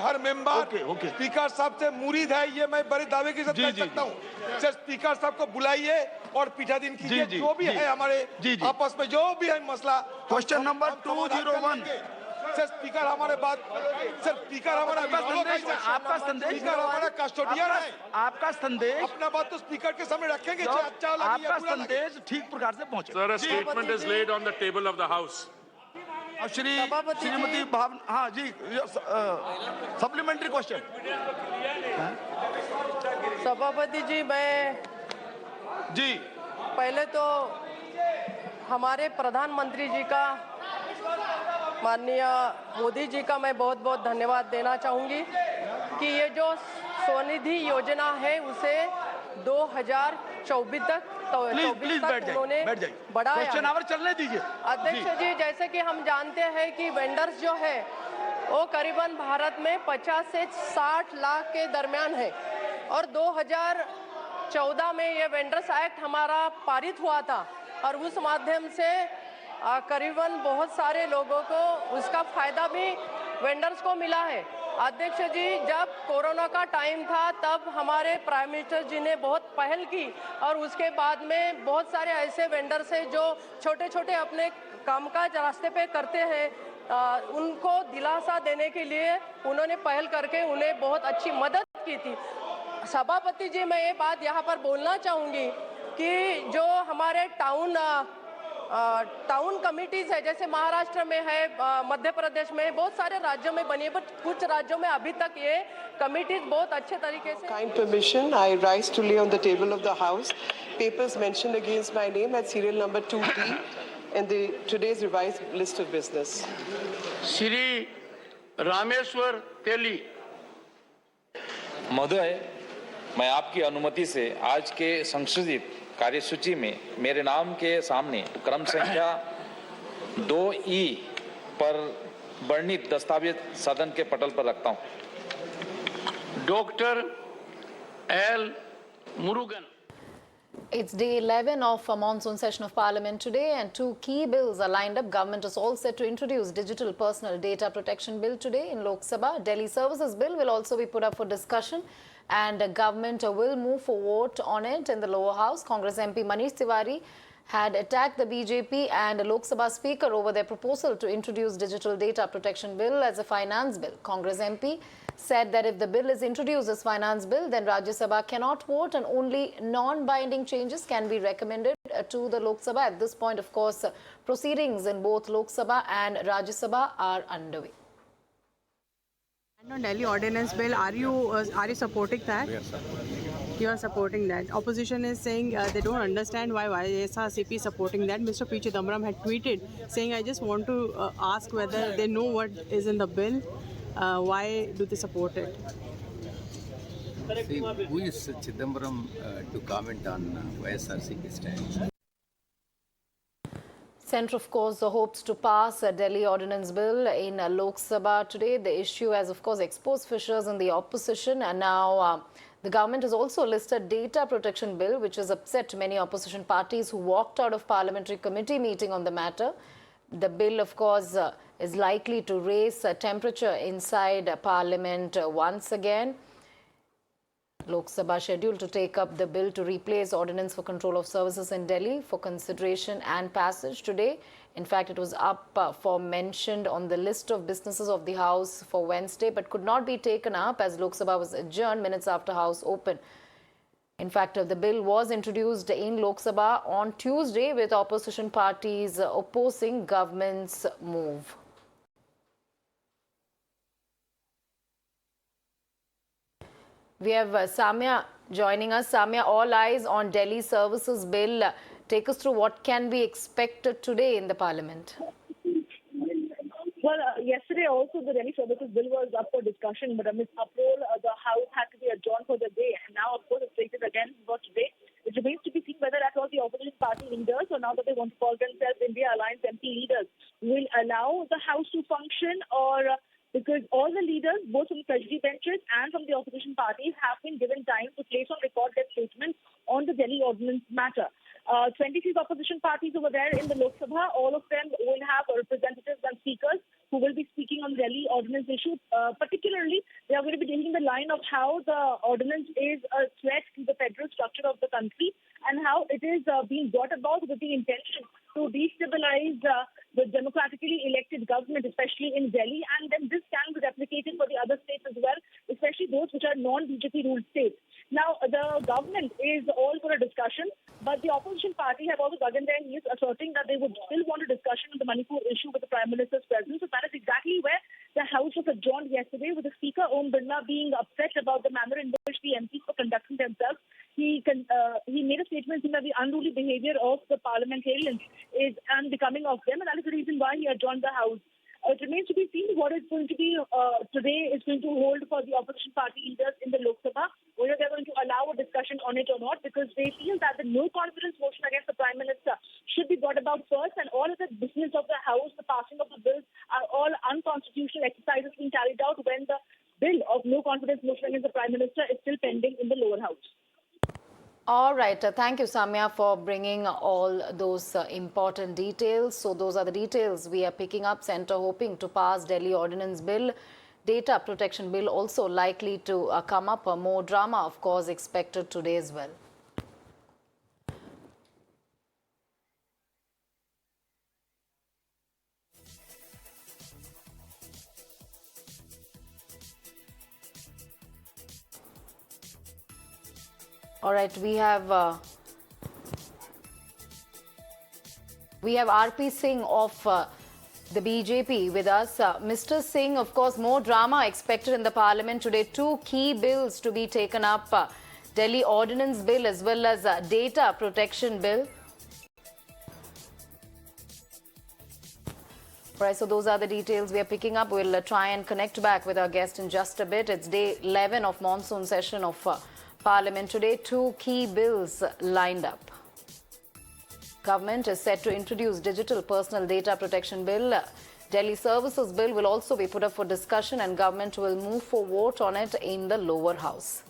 हर member speaker साहब से मुरीद है, ये मैं बड़े दावे के साथ कह सकता हूँ। स्पीकर साहब को बुलाइए और पीठाधीन कीजिए, जो भी है हमारे आपस में जो भी है मसला। Question number 201। सर स्पीकर हमारे बात, सर स्पीकर हमारा आपका संदेश हमारा कस्टोडियन है। आपका संदेश अपना बात तो स्पीकर के सामने रखेंगे। अच्छा आपका संदेश ठीक प्रकार से पहुंचे। Sir, a statement is laid on the table of the House. Shrimati भावना, हाँ जी, सप्लीमेंट्री क्वेश्चन। सभापति जी, मैं पहले तो हमारे प्रधानमंत्री जी का, माननीय मोदी जी का मैं बहुत बहुत धन्यवाद देना चाहूँगी कि ये जो स्वनिधि योजना है उसे 2024 तक उन्होंने बढ़ाया। क्वेश्चन आवर चलने दीजिए। अध्यक्ष जी, जैसे कि हम जानते हैं कि वेंडर्स जो है वो करीबन भारत में 50 से 60 लाख के दरमियान है और 2014 में ये वेंडर्स एक्ट हमारा पारित हुआ था और उस माध्यम से करीबन बहुत सारे लोगों को उसका फायदा भी वेंडर्स को मिला है। अध्यक्ष जी, जब कोरोना का टाइम था तब हमारे प्राइम मिनिस्टर जी ने बहुत पहल की और उसके बाद में बहुत सारे ऐसे वेंडर्स हैं जो छोटे छोटे अपने कामकाज रास्ते पे करते हैं, उनको दिलासा देने के लिए उन्होंने पहल करके उन्हें बहुत अच्छी मदद की थी। सभापति जी, मैं ये बात यहाँ पर बोलना चाहूँगी कि जो हमारे टाउन कमिटीज है, जैसे महाराष्ट्र में है, मध्य प्रदेश में, बहुत सारे राज्यों में बनी है, बट कुछ राज्यों में अभी तक ये कमिटीज बहुत अच्छे तरीके से। Kind permission, I rise to lay on the table of the House papers mentioned against my name at serial number 2D in the today's revised list of business. Shri Rameshwar तेली। महोदय, मैं आपकी अनुमति से आज के संशोधित कार्यसूची में मेरे नाम के सामने क्रम संख्या 2E पर वर्णित दस्तावेज सदन के पटल पर रखता हूं। Doctor L Murugan. It's day 11 of a monsoon session of Parliament today and two key bills are lined up. Government is all set to introduce Digital Personal Data Protection Bill today in Lok Sabha. Delhi Services Bill will also be put up for discussion and government will move for vote on it in the lower house. Congress MP Manish Tiwari had attacked the BJP and Lok Sabha Speaker over their proposal to introduce Digital Data Protection Bill as a finance bill. Congress MP said that if the bill is introduced as finance bill, then Rajya Sabha cannot vote and only non-binding changes can be recommended to the Lok Sabha. At this point, of course, proceedings in both Lok Sabha and Rajya Sabha are underway. On Delhi Ordinance Bill, are you supporting that? We are supporting. You are supporting that. Opposition is saying they don't understand why YSRCP is supporting that. Mr. P. Chidambaram had tweeted saying, I just want to ask whether they know what is in the bill. Why do they support it? See, who is Chidambaram to comment on YSRCP stand? Centre, of course, hopes to pass a Delhi Ordinance Bill in Lok Sabha today. The issue has, of course, exposed fissures in the opposition, and now the government has also listed Data Protection Bill, which has upset many opposition parties who walked out of Parliamentary Committee meeting on the matter. The bill, of course, is likely to raise temperature inside Parliament once again. Lok Sabha scheduled to take up the bill to replace Ordinance for Control of Services in Delhi for consideration and passage today. In fact, it was up for mentioned on the list of businesses of the House for Wednesday, but could not be taken up as Lok Sabha was adjourned minutes after House opened. In fact, the bill was introduced in Lok Sabha on Tuesday with opposition parties opposing government's move. We have Samya joining us. Samya, all eyes on Delhi Services Bill. Take us through what can be expected today in the Parliament. Well, yesterday also the Delhi Services Bill was up for discussion, but amidst uproar, the House had to be adjourned for the day. And now, of course, it's slated again for today. It remains to be seen whether at all the opposition party leaders, or now that they want to call themselves India Alliance MP leaders, will allow the House to function, or because all the leaders, both from the Treasury benches and from the opposition parties, have been given time to place on record their statements on the Delhi Ordinance matter. 26 opposition parties over there in the Lok Sabha, all of them will have representatives and speakers who will be speaking on the Delhi Ordinance issue. Particularly, they are going to be taking the line of how the ordinance is a threat to the federal structure of the country and how it is being brought about with the intention to destabilize the democratically elected government, especially in Delhi. And then this can be replicated for the other states as well, especially those which are non-BJP ruled states. Now, the government is all for a discussion, but the opposition party have also dug in their heels, asserting that they would still want a discussion on the Manipur issue with the Prime Minister's presence. So that is exactly where the House was adjourned yesterday, with the Speaker Om Birla being upset about the manner in which the MPs were conducting themselves. He made a statement saying that the unruly behavior of the parliamentarians is unbecoming of them, and that is the reason why he adjourned the House. It remains to be seen what is going to be today is going to hold for the opposition party leaders in the Lok Sabha, whether they're going to allow a discussion on it or not, because they feel that the no confidence motion against the Prime Minister should be brought about first, and all of the business of the House, the passing of the bills, are all unconstitutional exercises being carried out when the bill of no confidence motion against the Prime Minister is still pending in the lower house. All right. Thank you, Samya, for bringing all those important details. So those are the details we are picking up. Centre hoping to pass Delhi Ordinance Bill. Data Protection Bill also likely to come up. More drama, of course, expected today as well. All right, we have RP Singh of the BJP with us. Mr. Singh, of course, more drama expected in the Parliament today. Two key bills to be taken up, Delhi Ordinance Bill as well as Data Protection Bill. All right, so those are the details we are picking up. We'll try and connect back with our guest in just a bit. It's day 11 of monsoon session of Parliament today. Two key bills lined up. Government is set to introduce Digital Personal Data Protection Bill. Delhi Services Bill will also be put up for discussion, and government will move for vote on it in the lower house.